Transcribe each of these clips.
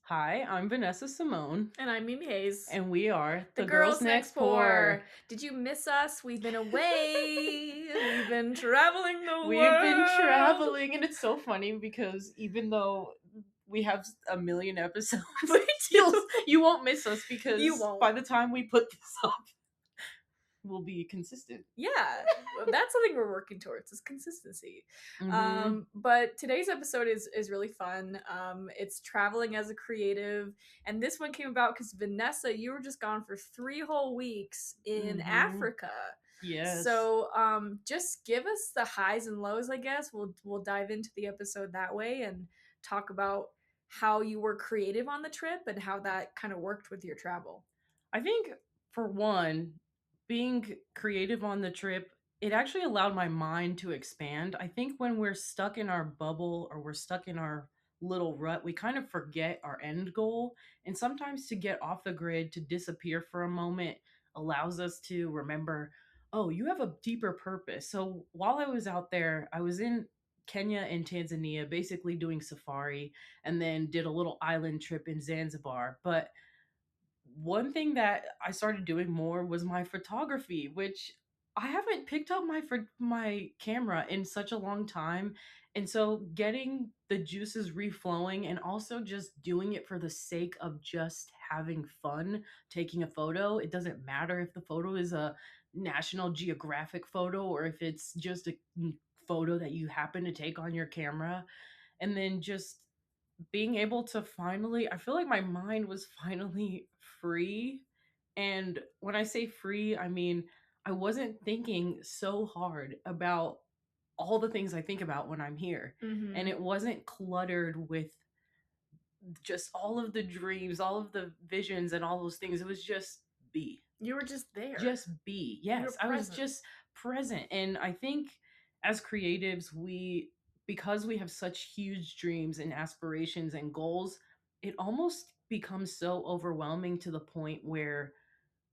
Hi, I'm Vanessa Simone, And I'm Mimi Hayes. and we are The girls next door. Did you miss us? We've been away. We've been traveling the We've been world. traveling, and it's so funny because even though we have a million episodes, We do. you won't miss us because You won't. by the time we put this up, we'll be consistent. Yeah, that's something we're working towards is consistency. Mm-hmm. But today's episode is really fun. It's traveling as a creative, and this one came about because Vanessa, you were just gone for 3 whole weeks in Mm-hmm. Africa. Yes. So just give us the highs and lows, I guess. We'll dive into the episode that way and talk about how you were creative on the trip and how that kind of worked with your travel. I think for one, being creative on the trip, it actually allowed my mind to expand. I think when we're stuck in our bubble or we're stuck in our little rut, we kind of forget our end goal. And sometimes to get off the grid, to disappear for a moment, allows us to remember, oh, you have a deeper purpose. So while I was out there, I was in Kenya and Tanzania, basically doing safari, and then did a little island trip in Zanzibar. But one thing that I started doing more was my photography, which I haven't picked up my camera in such a long time. And so getting the juices reflowing and also just doing it for the sake of just having fun, taking a photo. It doesn't matter if the photo is a National Geographic photo or if it's just a photo that you happen to take on your camera. And then just being able to finally, I feel like my mind was finally free. And when I say free, I mean I wasn't thinking so hard about all the things I think about when I'm here. And Mm-hmm. it wasn't cluttered with just all of the dreams, all of the visions and all those things. It was just be. You were just there. Just be. You were Yes, I was present. just present. And I think as creatives, because we have such huge dreams and aspirations and goals, it almost becomes so overwhelming to the point where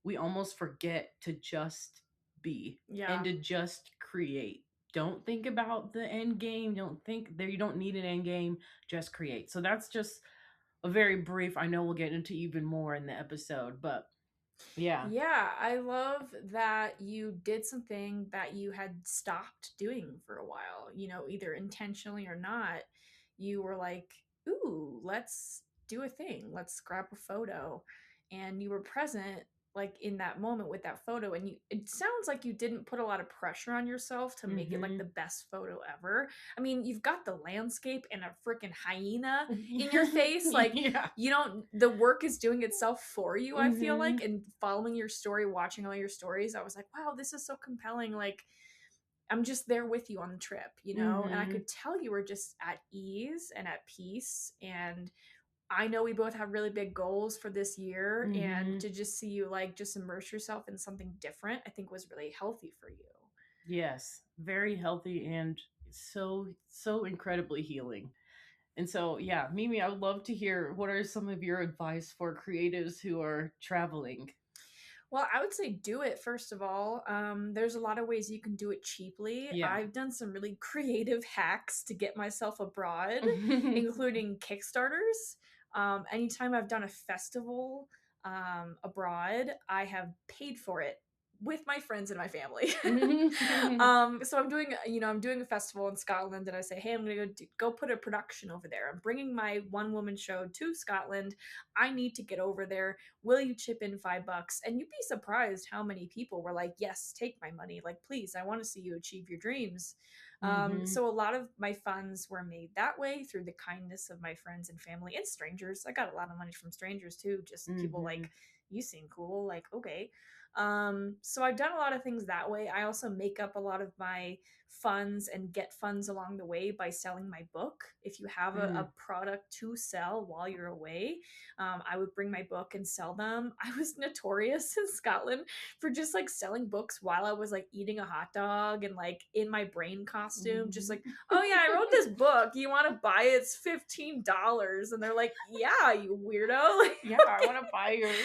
we almost forget to just be and Yeah. to just create. Don't think about the end game. Don't think there, you don't need an end game, just create. So that's just a very brief. I know we'll get into even more in the episode, but yeah. Yeah, I love that you did something that you had stopped doing for a while, either intentionally or not. You were like, ooh, let's do a thing. Let's grab a photo. And you were present like in that moment with that photo. And it sounds like you didn't put a lot of pressure on yourself to make it like the Mhm. best photo ever. I mean, you've got the landscape and a freaking hyena in your face. Like, Yeah. the work is doing itself for you, I feel like. Mhm. And following your story, watching all your stories, I was like, wow, this is so compelling. Like, I'm just there with you on the trip, and I Mhm. could tell you were just at ease and at peace. And I know we both have really big goals for this year, and Mhm. to just see you like just immerse yourself in something different, I think was really healthy for you. Yes, very healthy and so incredibly healing. And so, yeah, Mimi, I would love to hear what are some of your advice for creatives who are traveling. Well, I would say do it first of all. There's a lot of ways you can do it cheaply. Yeah. I've done some really creative hacks to get myself abroad, including Kickstarters. Anytime I've done a festival abroad, I have paid for it with my friends and my family. So I'm doing a festival in Scotland, and I say, hey, I'm gonna go put a production over there. I'm bringing my one woman show to Scotland. I need to get over there. Will you chip in $5? And you'd be surprised how many people were like, yes, take my money. Like, please, I want to see you achieve your dreams. Mhm. So a lot of my funds were made that way through the kindness of my friends and family and strangers. I got a lot of money from strangers too, just people like, Mhm. you seem cool, like, okay. So I've done a lot of things that way. I also make up a lot of my funds and get funds along the way by selling my book. If you have a Mhm. product to sell while you're away, I would bring my book and sell them. I was notorious in Scotland for just like selling books while I was like eating a hot dog and like in my brain costume, just like, oh yeah, I wrote this book. You want to buy it? It's $15. And they're like, yeah, you weirdo. Yeah, I want to buy yours.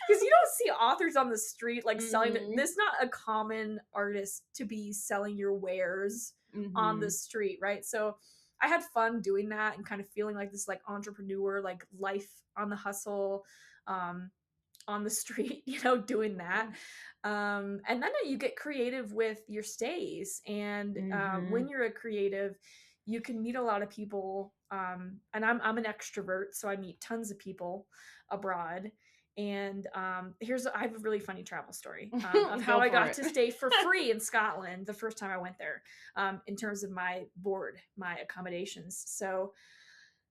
Because you don't see authors on the street like selling Mhm. this is not a common artist to be selling your wares on the Mhm. street, right? So I had fun doing that and kind of feeling like this like entrepreneur, like life on the hustle, um, on the street, doing that. And then you get creative with your stays. And when Mhm. you're a creative, you can meet a lot of people. And I'm an extrovert, so I meet tons of people abroad. And I have a really funny travel story of how Go I for got it. to stay for free in Scotland the first time I went there, in terms of my accommodations. So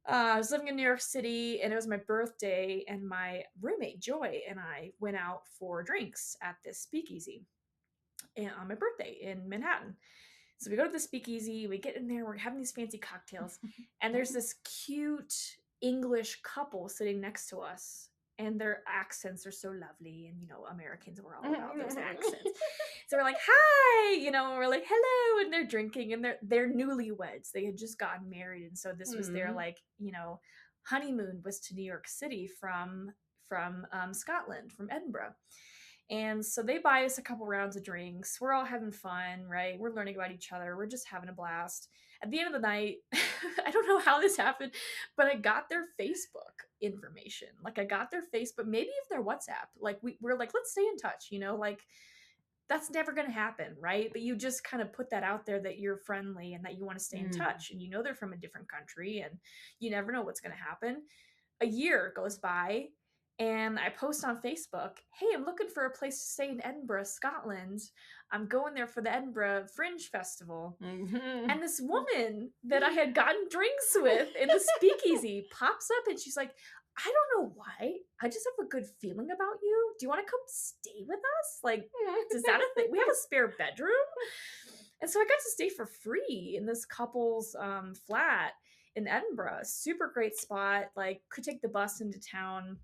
I was living in New York City and it was my birthday, and my roommate Joy and I went out for drinks at this speakeasy on my birthday in Manhattan. So we go to the speakeasy, we get in there, we're having these fancy cocktails, and there's this cute English couple sitting next to us. And their accents are so lovely. And, Americans were all about those accents. So we're like, hi, we're like, hello. And they're drinking, and they're newlyweds. They had just gotten married. And so this was their, Mhm. like, honeymoon was to New York City from Scotland, from Edinburgh. And so they buy us a couple rounds of drinks. We're all having fun, right? We're learning about each other. We're just having a blast. At the end of the night, I don't know how this happened, but I got their Facebook information. Like I got their Facebook, maybe if their WhatsApp. Like we're like, let's stay in touch, like that's never going to happen, right? But you just kind of put that out there that you're friendly and that you want to stay in Mm. touch, and they're from a different country, and you never know what's going to happen. A year goes by, and I post on Facebook, hey, I'm looking for a place to stay in Edinburgh, Scotland. I'm going there for the Edinburgh Fringe Festival. Mhm. And this woman that I had gotten drinks with in the speakeasy pops up, and she's like, I don't know why. I just have a good feeling about you. Do you want to come stay with us? Like, is that a thing? We have a spare bedroom. And so I got to stay for free in this couple's flat in Edinburgh. Super great spot. Like, could take the bus into town.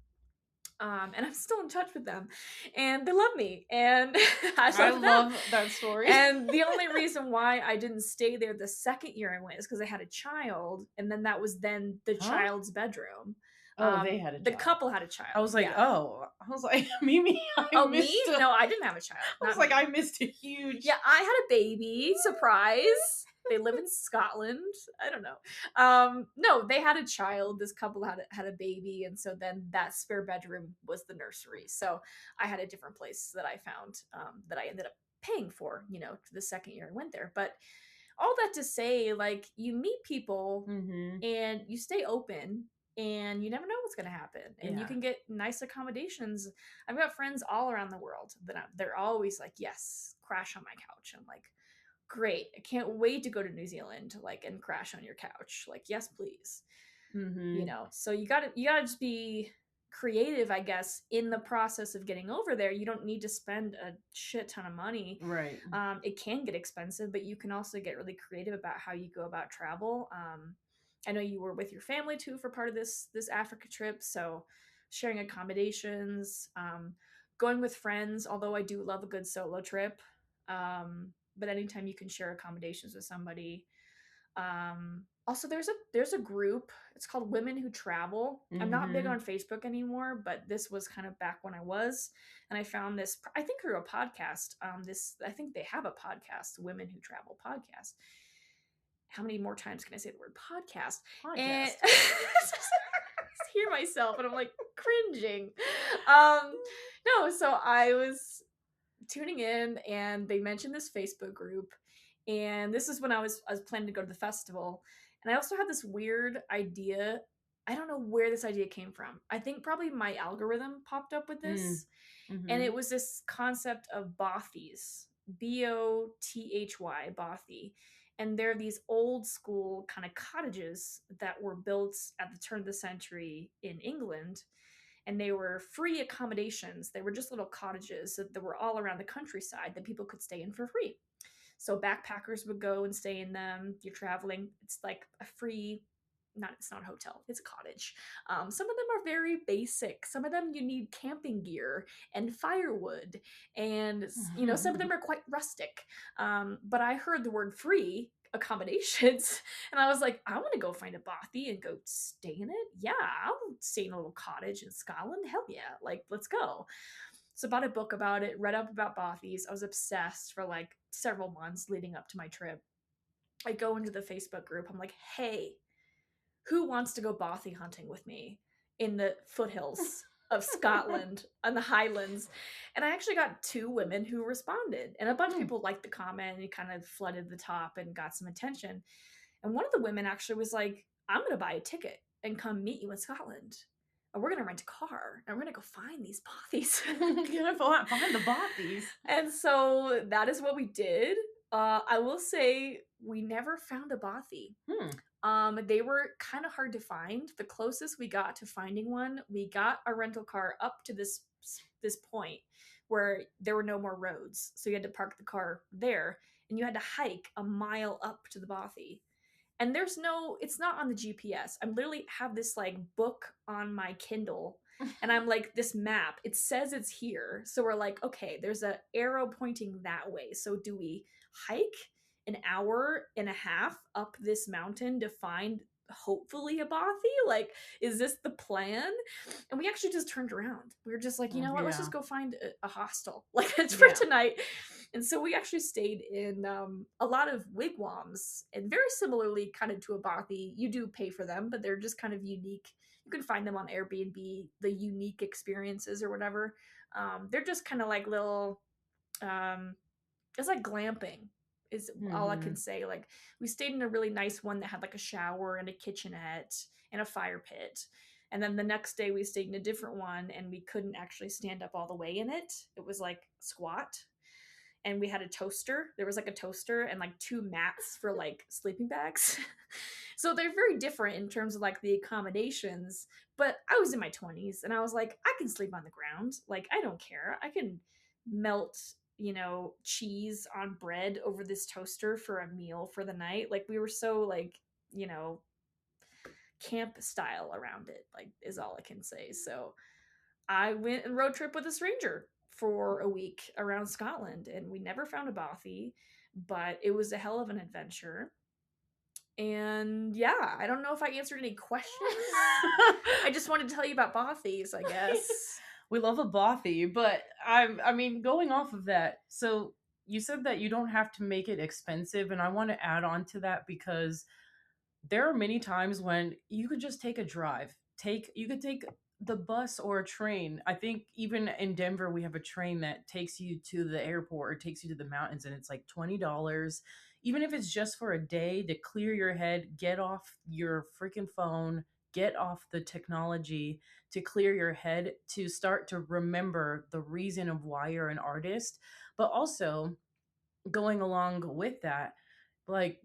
And I'm still in touch with them, and they love me, and I I love them. love that story. And the only reason why I didn't stay there the second year I went is because I had a child, and then that was then the Huh? child's bedroom. Oh, they had a The child. couple had a I child. was like, Yeah. "Oh." I was like, "Mimi, I Oh, me? missed a." No, I didn't have a child. I was Not like, me. "I missed a huge." Yeah, I had a baby. Surprise. They live in Scotland. I don't know. No, they had a child. This couple had a baby, and so then that spare bedroom was the nursery. So I had a different place that I found, that I ended up paying for, the second year I went there. But all that to say, like, you meet people Mhm. and you stay open, and you never know what's going to happen, and you Yeah. can get nice accommodations. I've got friends all around the world that they're always like, yes, crash on my couch. I'm like, great, I can't wait to go to New Zealand, like, and crash on your couch, like, yes please. Mhm. So you gotta just be creative, I guess, in the process of getting over there. You don't need to spend a shit ton of money. Right. It can get expensive, but you can also get really creative about how you go about travel. I know you were with your family too for part of this Africa trip, so sharing accommodations, going with friends, although I do love a good solo trip. But anytime you can share accommodations with somebody. Also, there's a group. It's called Women Who Travel. I'm not big Mhm. on Facebook anymore, but this was kind of back when I was, and I found this. I think through a podcast. I think they have a podcast, Women Who Travel podcast. How many more times can I say the word podcast? And Podcast. hear myself, and I'm like cringing. Um, no, so I was tuning in, and they mentioned this Facebook group, and this is when I was planning to go to the festival. And I also had this weird idea. I don't know where this idea came from. I think probably my algorithm popped up with Mm. this, and it Mhm. was this concept of bothies, Bothy, bothy. And they're these old school kind of cottages that were built at the turn of the century in England, and they were free accommodations. They were just little cottages that were all around the countryside that people could stay in for free. So backpackers would go and stay in them. You're traveling, it's like a free, it's not a hotel, it's a cottage. Some of them are very basic. Some of them you need camping gear and firewood, and some of them are quite rustic. But I heard the word free accommodations, and I was like, I want to go find a bothy and go stay in it. Yeah, I'll stay in a little cottage in Scotland. Hell yeah, like, let's go. So bought a book about it, read up about bothies. I was obsessed for like several months leading up to my trip. I go into the Facebook group. I'm like, hey, who wants to go bothy hunting with me in the foothills of Scotland and the Highlands? And I actually got 2 women who responded, and a bunch of Hmm. people liked the comment and it kind of flooded the top and got some attention. And one of the women actually was like, I'm going to buy a ticket and come meet you in Scotland. And we're going to rent a car and we're going to go find these bothies. Gonna find the bothies. And so that is what we did. I will say we never found a bothy. Hmm. They were kind of hard to find. The closest we got to finding one, we got a rental car up to this point where there were no more roads, so you had to park the car there, and you had to hike a mile up to the bothy. And it's not on the GPS. I literally have this like book on my Kindle, and I'm like, this map, it says it's here. So we're like, okay, there's a arrow pointing that way. So do we hike an hour and a half up this mountain to find hopefully a bothy? Like, is this the plan? And we actually just turned around. We were just like, you know what, let's Yeah. just go find a hostel. Like, it's for Yeah. tonight. And so we actually stayed in a lot of wigwams, and very similarly kind of to a bothy. You do pay for them, but they're just kind of unique. You can find them on Airbnb, the unique experiences or whatever. They're just kind of like little, um, it's like glamping is all I can Mm-hmm. say. Like, we stayed in a really nice one that had like a shower and a kitchenette and a fire pit. And then the next day we stayed in a different one and we couldn't actually stand up all the way in it. It was like squat, and we had a toaster. There was like a toaster and like 2 mats for like sleeping bags. So they're very different in terms of like the accommodations. But I was in my 20s and I was like, I can sleep on the ground. Like, I don't care. I can melt, cheese on bread over this toaster for a meal for the night. Like, we were so like, camp style around it, like, is all I can say. So I went and road trip with a stranger for a week around Scotland, and we never found a bothy, but it was a hell of an adventure. And yeah, I don't know if I answered any questions. I just wanted to tell you about bothies, I guess. We love a bothy, but I mean, going off of that, so you said that you don't have to make it expensive, and I want to add on to that because there are many times when you could just take a drive. You could take the bus or a train. I think even in Denver we have a train that takes you to the airport or takes you to the mountains, and it's like $20. Even if it's just for a day to clear your head, get off your freaking phone, get off the technology, to clear your head, to start to remember the reason of why you're an artist. But also, going along with that, like,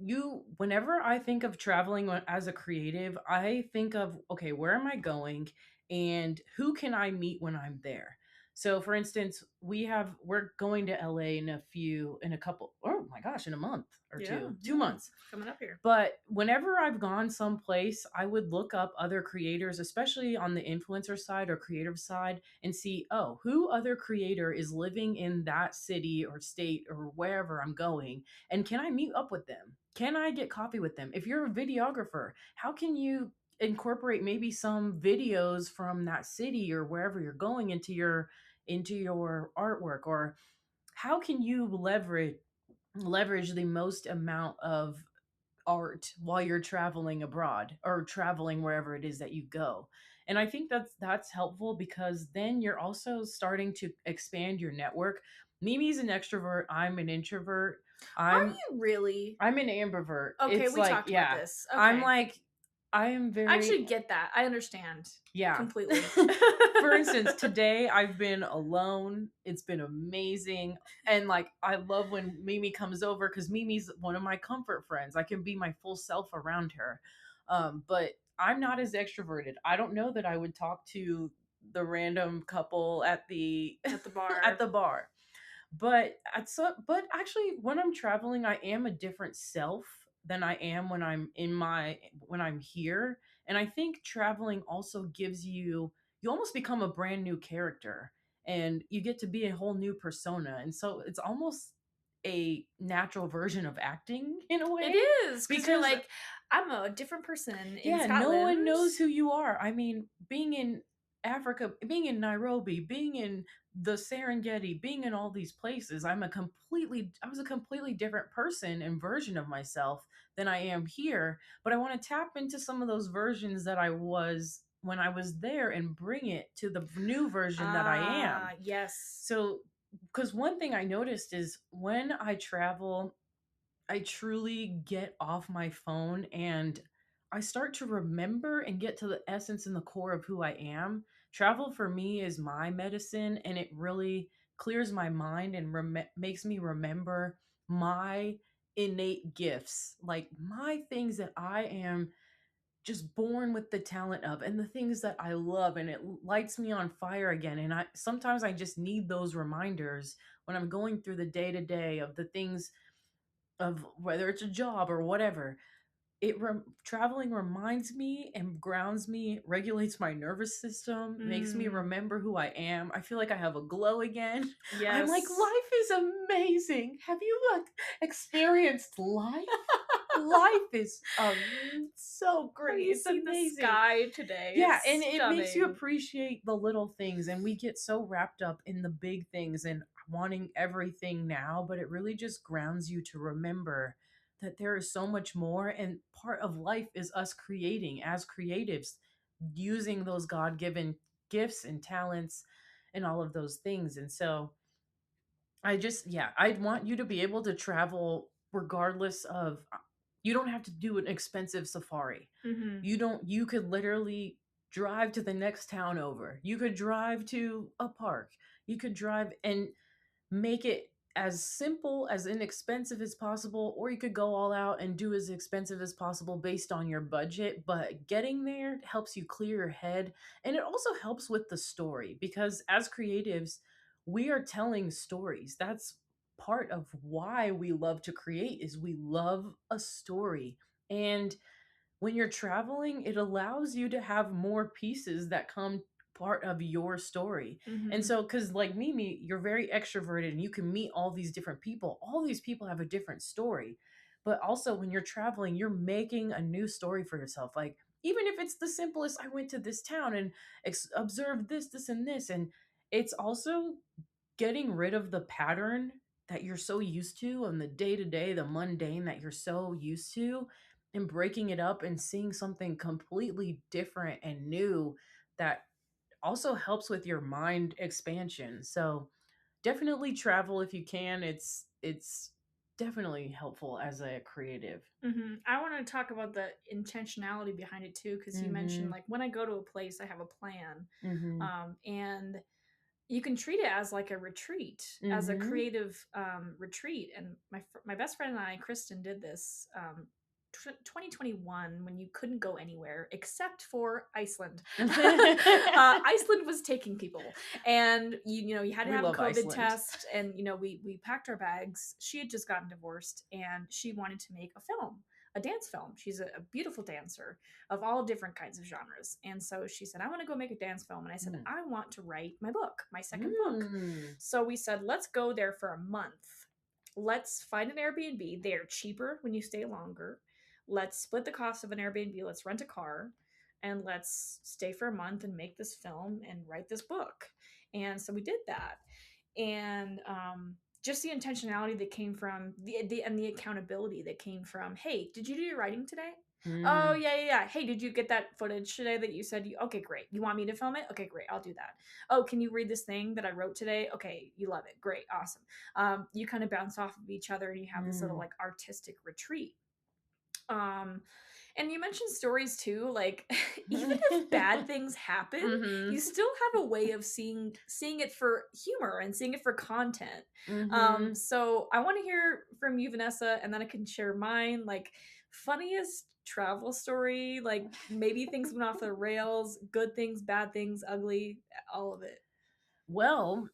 whenever I think of traveling as a creative, I think of, okay, where am I going and who can I meet when I'm there? So for instance, we're going to LA in a couple, oh my gosh, in a month or Yeah, two, two yeah. months. Coming up here. But whenever I've gone someplace, I would look up other creators, especially on the influencer side or creative side, and see, oh, who other creator is living in that city or state or wherever I'm going, and can I meet up with them? Can I get coffee with them? If you're a videographer, how can you incorporate maybe some videos from that city or wherever you're going into your artwork? Or how can you leverage the most amount of art while you're traveling abroad or traveling wherever it is that you go? And I think that's helpful because then you're also starting to expand your network. Mimi's an extrovert, I'm an introvert. Are i'm you really? I'm an ambivert. Okay, It's we like, talked about yeah, this. I'm Okay. like, I am I very, actually get that. I understand yeah. completely. For instance, today I've been alone. It's been amazing. And like, I love when Mimi comes over because Mimi's one of my comfort friends. I can be my full self around her. But I'm not as extroverted. I don't know that I would talk to the random couple at the At the bar. at the bar. But actually, when I'm traveling, I am a different self than I am when I'm here. And I think traveling also gives you almost become a brand new character, and you get to be a whole new persona. And so it's almost a natural version of acting in a way, It is, because you're because like, I'm a different person in yeah, no Scotland. one knows who you are. I mean, being in Africa, being in Nairobi, being in the Serengeti, being in all these places, I was a completely different person and version of myself than I am here. But I want to tap into some of those versions that I was when I was there and bring it to the new version that I am. Ah, yes. So, because one thing I noticed is when I travel, I truly get off my phone and I start to remember and get to the essence and the core of who I am. Travel for me is my medicine, and it really clears my mind and makes me remember my innate gifts, like my things that I am just born with the talent of and the things that I love, and it lights me on fire again. And I sometimes I just need those reminders when I'm going through the day to day of the things of whether it's a job or whatever. Traveling reminds me and grounds me, regulates my nervous system, makes me Mm, remember who I am. I feel like I have a glow again. I'm like, yes. life is amazing. Have you like experienced life? Life is so Have great. you It's seen the amazing. sky today? Yeah, and It's it makes you stunning. appreciate the little things, and we get so wrapped up in the big things and wanting everything now, but it really just grounds you to remember that there is so much more, and part of life is us creating as creatives, using those God-given gifts and talents and all of those things. And so yeah, I'd want you to be able to travel regardless of, you don't have to do an expensive safari. Hmm. You could literally drive to the next town over. You could drive to a park. You could drive and make it as simple, as inexpensive as possible, or you could go all out and do as expensive as possible based on your budget. But getting there helps you clear your head, and it also helps with the story, because as creatives, we are telling stories. That's part of why we love to create, is we love a story. And when you're traveling, it allows you to have more pieces that come part of your story. And Hmm. so, because like Mimi, you're very extroverted and you can meet all these different people. All these people have a different story. But also, when you're traveling, you're making a new story for yourself. Like, even if it's the simplest, I went to this town and observed this, this, and this. And it's also getting rid of the pattern that you're so used to and the day to day, the mundane that you're so used to, and breaking it up and seeing something completely different and new that also helps with your mind expansion. So definitely travel if you can. It's definitely helpful as a creative. Hmm. I want to talk about the intentionality behind it too, because you mentioned Mhm. like when I go to a place, I have a plan, Mhm. and you can treat it as like a retreat, as a Mhm. creative retreat. And my best friend and I, Kristen, did this 2021 when you couldn't go anywhere except for Iceland. Iceland was taking people, and you had to We have a love COVID Iceland. test. And we packed our bags. She had just gotten divorced, and she wanted to make a film, a dance film. She's a beautiful dancer of all different kinds of genres. And so she said, I want to go make a dance film. And I said, Mm. I want to write my book, my second book. Mm. So we said, let's go there for a month. Let's find an Airbnb. They're cheaper when you stay longer. Let's split the cost of an Airbnb. Let's rent a car and let's stay for a month and make this film and write this book. And so we did that. And just the intentionality that came from the accountability that came from, hey, did you do your writing today? Oh, Mm. yeah, yeah, yeah. Hey, did you get that footage today that you said you, okay, great. You want me to film it? Okay, great. I'll do that. Oh, can you read this thing that I wrote today? Okay, you love it. Great. Awesome. You kind of bounce off of each other and you have this little Mm. like artistic retreat. Um, and you mentioned stories too, like even if bad things happen, you Mhm. still have a way of seeing it for humor and seeing it for content. Mhm. So I want to hear from you, Vanessa, and then I can share mine. Like funniest travel story, like maybe things went off the rails, good things, bad things, ugly, all of it. Well,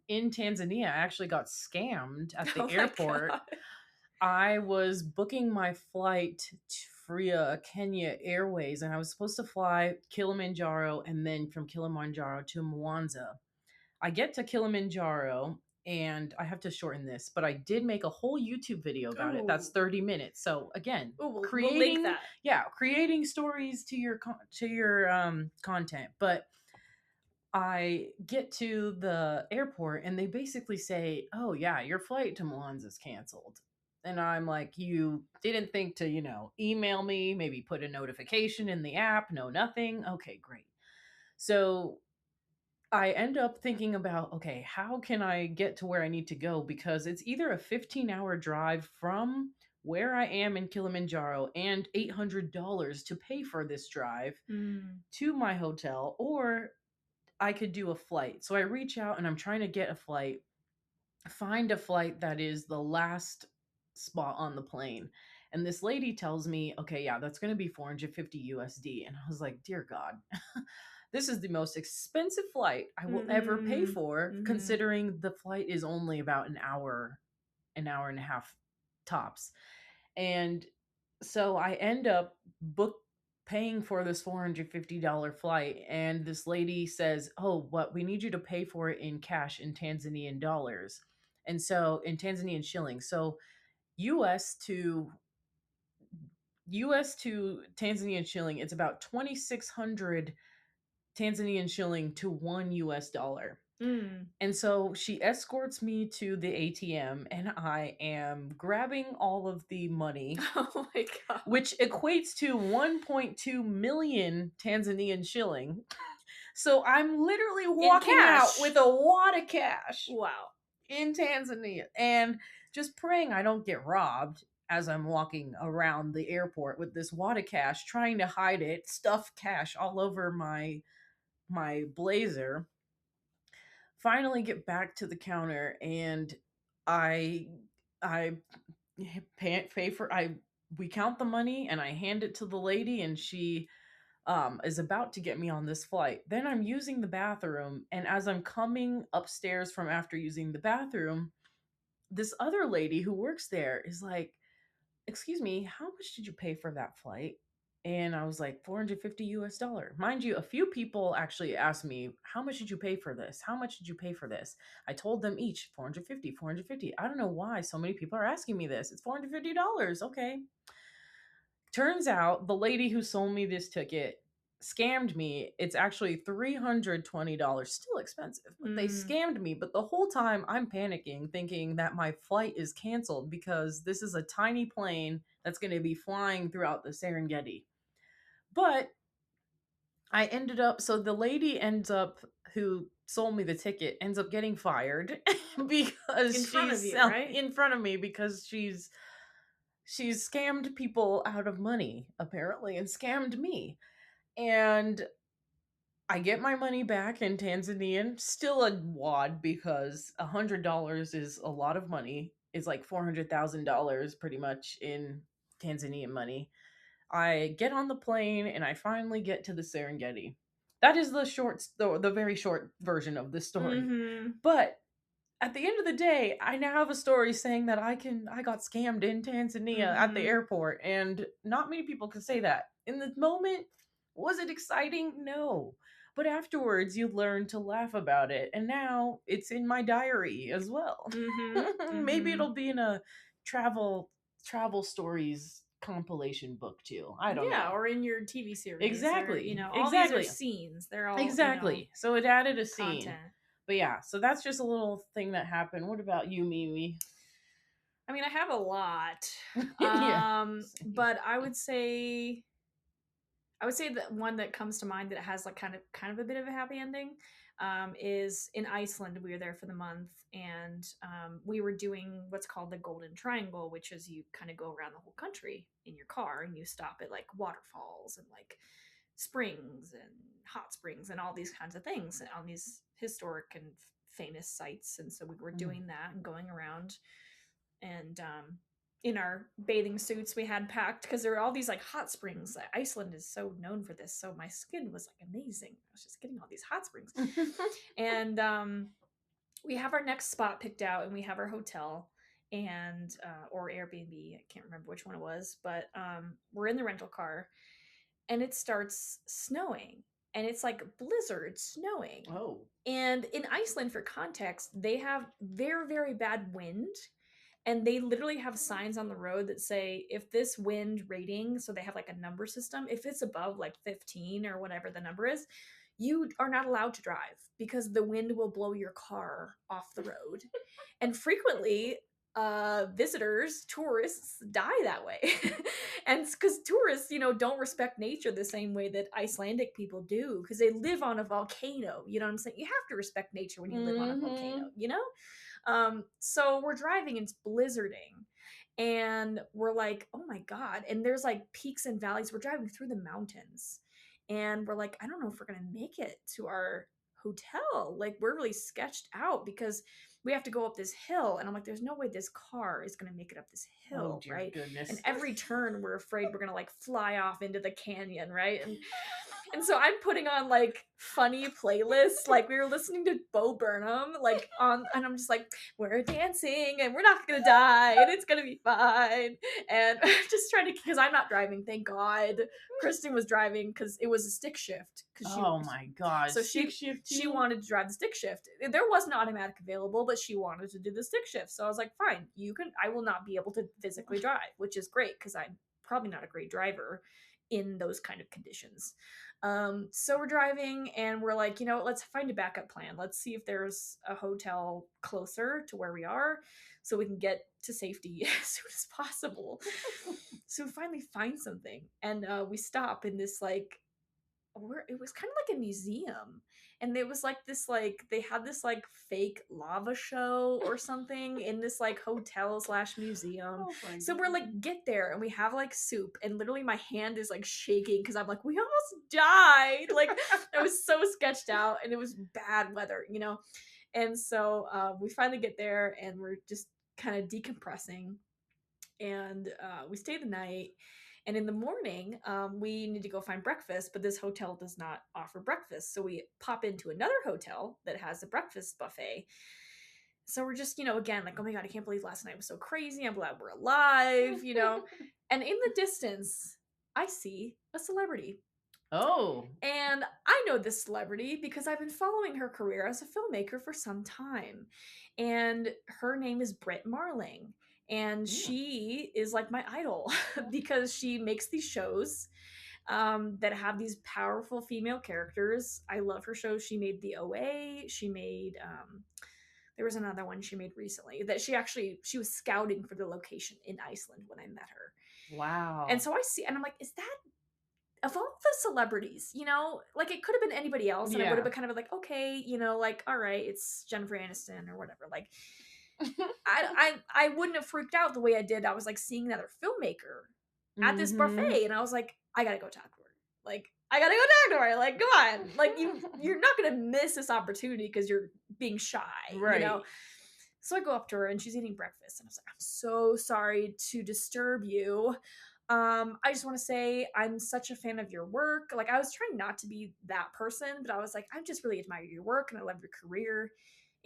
in Tanzania, I actually got scammed at the Oh my airport. god. I was booking my flight via Kenya Airways, and I was supposed to fly Kilimanjaro and then from Kilimanjaro to Mwanza. I get to Kilimanjaro, and I have to shorten this, but I did make a whole YouTube video about it. That's Ooh. 30 minutes. So again, Ooh, we'll link creating, that. yeah, creating stories to your content. But I get to the airport and they basically say, "Oh yeah, your flight to Milan's is canceled." And I'm like, "You didn't think to, email me, maybe put a notification in the app? No, nothing. Okay, great." So I end up thinking about, okay, how can I get to where I need to go? Because it's either a 15-hour drive from where I am in Kilimanjaro and $800 to pay for this drive Mm. to my hotel, or I could do a flight. So I reach out and I'm trying to get a flight, find a flight that is the last spot on the plane. And this lady tells me, okay, yeah, that's going to be 450 USD. And I was like, dear God, this is the most expensive flight I will ever pay Mm-mm. for, Mm-hmm. considering the flight is only about an hour and a half tops. And so I end up book paying for this $450 flight, and this lady says, "Oh, what, we need you to pay for it in cash in Tanzanian dollars." And so in Tanzanian shillings. So US to US to Tanzanian shilling, it's about 2600 Tanzanian shilling to 1 US dollar. Mm. And so she escorts me to the ATM and I am grabbing all of the money, Oh my god. which equates to 1.2 million Tanzanian shilling. So I'm literally In walking out cash. with a wad of cash Wow. in Tanzania and just praying I don't get robbed as I'm walking around the airport with this wad of cash, trying to hide it, stuff cash all over my blazer. Finally get back to the counter and I I pay for I we count the money and I hand it to the lady and she is about to get me on this flight. Then I'm using the bathroom and as I'm coming upstairs from after using the bathroom, this other lady who works there is like, "Excuse me, how much did you pay for that flight?" And I was like, 450 US dollar. Mind you, a few people actually asked me, "How much did you pay for this? How much did you pay for this?" I told them each 450, 450. I don't know why so many people are asking me this. It's $450. Okay. Turns out the lady who sold me this ticket scammed me. It's actually $320. Still expensive, but they Mm. scammed me. But the whole time I'm panicking, thinking that my flight is canceled because this is a tiny plane that's going to be flying throughout the Serengeti. But I ended up, so the lady ends up, who sold me the ticket, ends up getting fired In because front of she's you, right? in front of me because she's scammed people out of money apparently and scammed me. And I get my money back in Tanzanian, still a wad because $100 is a lot of money. It's like $400,000 pretty much in Tanzanian money. I get on the plane and I finally get to the Serengeti. That is the very short version of the story. Mm-hmm. But at the end of the day, I now have a story saying that I got scammed in Tanzania at the Mm-hmm. airport, and not many people can say that. In the moment, was it exciting? No. But afterwards, you learn to laugh about it, and now it's in my diary as well. Mm-hmm. Maybe Mm-hmm. it'll be in a travel travel stories compilation book too. I don't Yeah, know. or in your TV series, or Exactly. all these are Exactly. scenes. They're all Exactly. So it added a scene. content. But yeah, so that's just a little thing that happened. What about you, Mimi? I mean, I have a lot, Yeah. Same. but I would say that one that comes to mind that has like kind of a bit of a happy ending is in Iceland. We were there for the month, and we were doing what's called the Golden Triangle, which is you kind of go around the whole country in your car, and you stop at like waterfalls and like springs and hot springs and all these kinds of things on these historic and famous sites. And so we were Mm. doing that and going around, and in our bathing suits we had packed because there were all these like hot springs. Iceland is so known for this, so my skin was like amazing. I was just getting all these hot springs, and we have our next spot picked out, and we have our hotel and or Airbnb. I can't remember which one it was, but we're in the rental car, and it starts snowing, and it's like blizzard snowing. Oh. And in Iceland, for context, they have very, very bad wind, and they literally have signs on the road that say if this wind rating, so they have like a number system, if it's above like 15 or whatever the number is, you are not allowed to drive because the wind will blow your car off the road. And frequently, visitors, tourists die that way. And because tourists, don't respect nature the same way that Icelandic people do, because they live on a volcano. You know what I'm saying? You have to respect nature when you live on a volcano, So we're driving and it's blizzarding. And we're like, oh my God. And there's like peaks and valleys. We're driving through the mountains. And we're like, I don't know if we're going to make it to our hotel. Like, we're really sketched out because we have to go up this hill. And I'm like, there's no way this car is going to make it up this Oh, hill, dear right? goodness. And every turn, we're afraid we're going to like fly off into the canyon, right? And so I'm putting on like funny playlists. Like, we were listening to Bo Burnham, like and I'm just like, we're dancing and we're not gonna die and it's gonna be fine. And just trying to, because I'm not driving, thank God. Kristen was driving because it was a stick shift. Oh my God! So stick shift. She wanted to drive the stick shift. There wasn't automatic available, but she wanted to do the stick shift. So I was like, fine, you can. I will not be able to physically drive, which is great because I'm probably not a great driver in those kind of conditions. So we're driving and we're like, let's find a backup plan. Let's see if there's a hotel closer to where we are so we can get to safety as soon as possible. So we finally find something and we stop in this like, it was kind of like a museum, and it was like this, like they had this like fake lava show or something in this like hotel slash museum. So we're like, get there, and we have like soup, and literally my hand is like shaking because I'm like, we almost died. Like, I was so sketched out, and it was bad weather, and so we finally get there and we're just kind of decompressing, and we stay the night. And in the morning, we need to go find breakfast, but this hotel does not offer breakfast. So we pop into another hotel that has a breakfast buffet. So we're just, again, like, oh my God, I can't believe last night was so crazy. I'm glad we're alive, And in the distance, I see a celebrity. Oh. And I know this celebrity because I've been following her career as a filmmaker for some time. And her name is Britt Marling. And she is like my idol because she makes these shows that have these powerful female characters. I love her shows. She made The OA. She made, there was another one she made recently that she was scouting for the location in Iceland when I met her. Wow. And so I see, and I'm like, is that, of all the celebrities, like, it could have been anybody else, and I would have been kind of like, okay, like, all right, it's Jennifer Aniston or whatever. Like, I wouldn't have freaked out the way I did. I was like seeing another filmmaker at this buffet, and I was like, I gotta go talk to her. Like, I gotta go talk to her. Like, come on, like, you're not gonna miss this opportunity because you're being shy, right? So I go up to her and she's eating breakfast, and I was like, I'm so sorry to disturb you. I just want to say I'm such a fan of your work. Like, I was trying not to be that person, but I was like, I just really admire your work and I love your career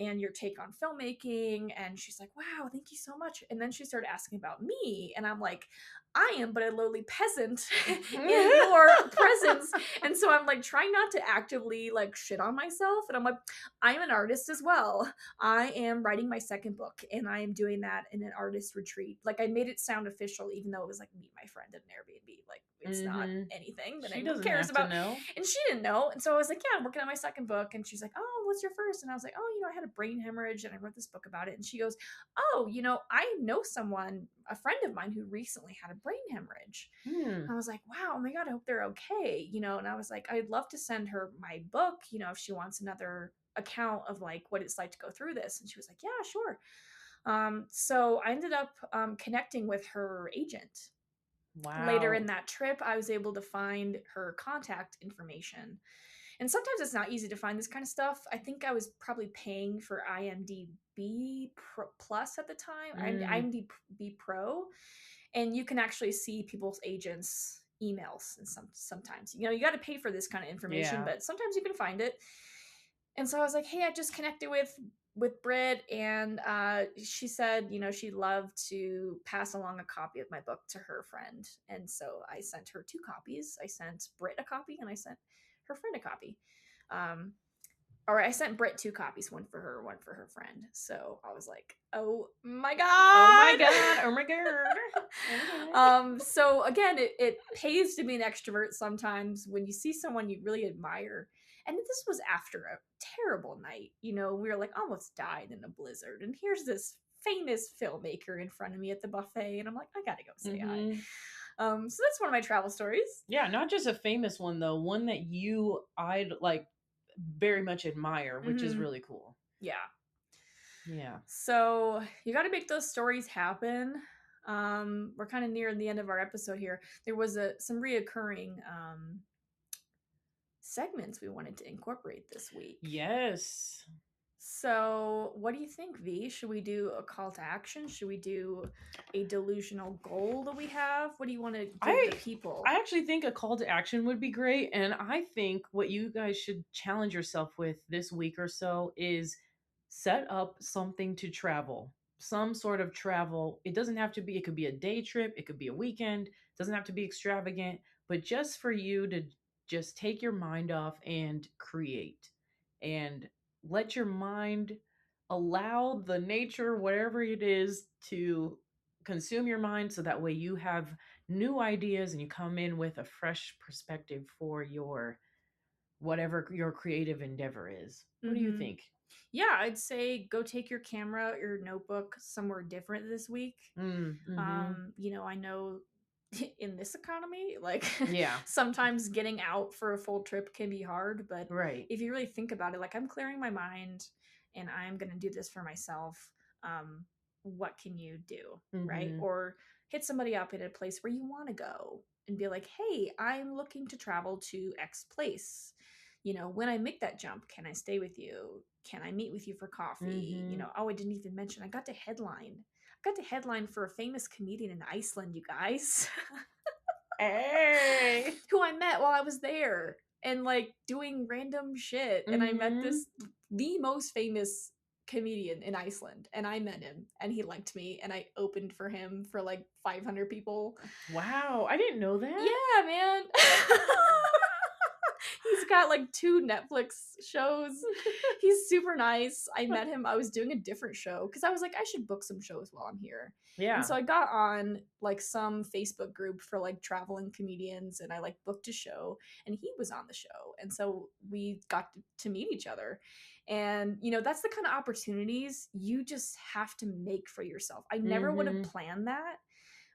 and your take on filmmaking. And she's like, wow, thank you so much. And then she started asking about me, and I'm like, I am but a lowly peasant in your presence. And so I'm like trying not to actively like shit on myself. And I'm like, I'm an artist as well. I am writing my second book, and I am doing that in an artist retreat. Like, I made it sound official, even though it was like meet my friend at an Airbnb. Like, it's not anything that anyone cares about. Know. And she didn't know. And so I was like, yeah, I'm working on my second book. And she's like, oh, what's your first? And I was like, oh, I had a brain hemorrhage and I wrote this book about it. And she goes, oh, I know someone, a friend of mine, who recently had a brain hemorrhage. I was like, wow, oh my God, I hope they're okay. And I was like, I'd love to send her my book, if she wants another account of like what it's like to go through this. And she was like, yeah, sure. So I ended up connecting with her agent. Wow. Later in that trip, I was able to find her contact information. And sometimes it's not easy to find this kind of stuff. I think I was probably paying for IMDb Plus at the time, IMDb Pro, and you can actually see people's agents' emails. And sometimes, you got to pay for this kind of information, but sometimes you can find it. And so I was like, hey, I just connected with Britt, and she said, she'd love to pass along a copy of my book to her friend. And so I sent her 2 copies. I sent Britt a copy, and I sent her friend a copy. Or I sent Britt 2 copies, one for her, one for her friend. So I was like, oh my God. Oh my God. Oh my God. So again, it pays to be an extrovert sometimes when you see someone you really admire And this was after a terrible night. You know, we were like almost died in a blizzard. And here's this famous filmmaker in front of me at the buffet. And I'm like, I gotta go say hi. Mm-hmm. So that's one of my travel stories. Yeah, not just a famous one though, one that I'd like very much admire, which is Mm-hmm. really cool. Yeah. Yeah. So you got to make those stories happen. We're kind of near the end of our episode here. There was some reoccurring segments we wanted to incorporate this week. Yes. So, what do you think, V? Should we do a call to action? Should we do a delusional goal that we have? What do you want to give the people? I actually think a call to action would be great. And I think what you guys should challenge yourself with this week or so is set up something to travel, some sort of travel. It doesn't have to be, it could be a day trip, it could be a weekend, it doesn't have to be extravagant, but just for you to just take your mind off and create and let your mind allow the nature, whatever it is, to consume your mind so that way you have new ideas and you come in with a fresh perspective for your whatever your creative endeavor is. What do you think? Yeah, I'd say go take your camera, your notebook somewhere different this week. You know, I know in this economy, like Yeah. sometimes getting out for a full trip can be hard, but Right. if you really think about it, like I'm clearing my mind and I'm going to do this for myself. What can you do? Right? Or hit somebody up at a place where you want to go and be like, hey, I'm looking to travel to X place. You know, when I make that jump, can I stay with you? Can I meet with you for coffee? You know, oh, I didn't even mention I got to headline. I got to headline for a famous comedian in Iceland, you guys. Hey. Who I met while I was there and like doing random shit. And I met the most famous comedian in Iceland, and I met him and he liked me and I opened for him for like 500 people. Wow, I didn't know that. Yeah, man. He's got like 2 Netflix shows. He's super nice. I met him. I was doing a different show because I was like, I should book some shows while I'm here. Yeah. And so I got on like some Facebook group for like traveling comedians and I like booked a show and he was on the show. And so we got to meet each other. And, you know, that's the kind of opportunities you just have to make for yourself. I never would have planned that.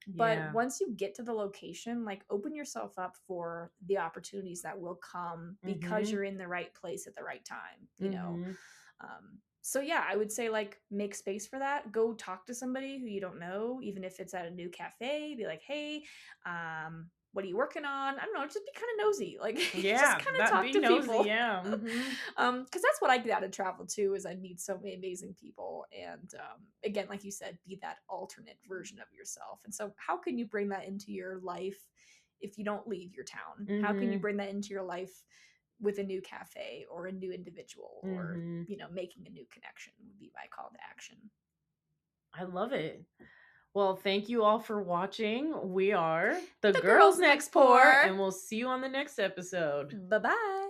But once you get to the location, like open yourself up for the opportunities that will come because you're in the right place at the right time, you know? So yeah, I would say like make space for that. Go talk to somebody who you don't know, even if it's at a new cafe. Be like, hey, what are you working on? I don't know, just be kind of nosy. Like just kind of talk to nosy, people. Yeah. Because that's what I get out of travel too, is I meet so many amazing people. And again, like you said, be that alternate version of yourself. And so how can you bring that into your life if you don't leave your town? How can you bring that into your life with a new cafe or a new individual or, you know, making a new connection would be my call to action. I love it. Well, thank you all for watching. We are The Girls Next Pour. and we'll see you on the next episode. Bye-bye.